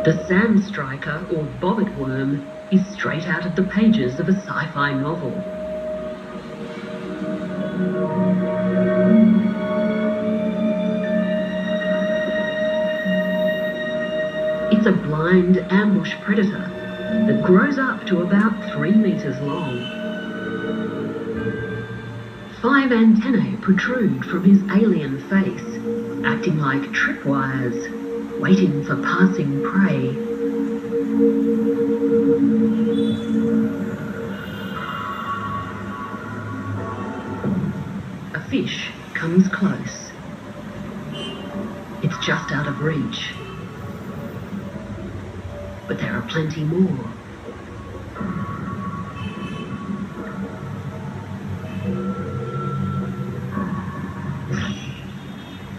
The sand striker, or bobbit worm, is straight out of the pages of a sci-fi novel. It's a blind ambush predator that grows up to about 3 meters long. 5 antennae protrude from his alien face, acting like tripwires, waiting for passing prey. A fish comes close. It's just out of reach. But there are plenty more.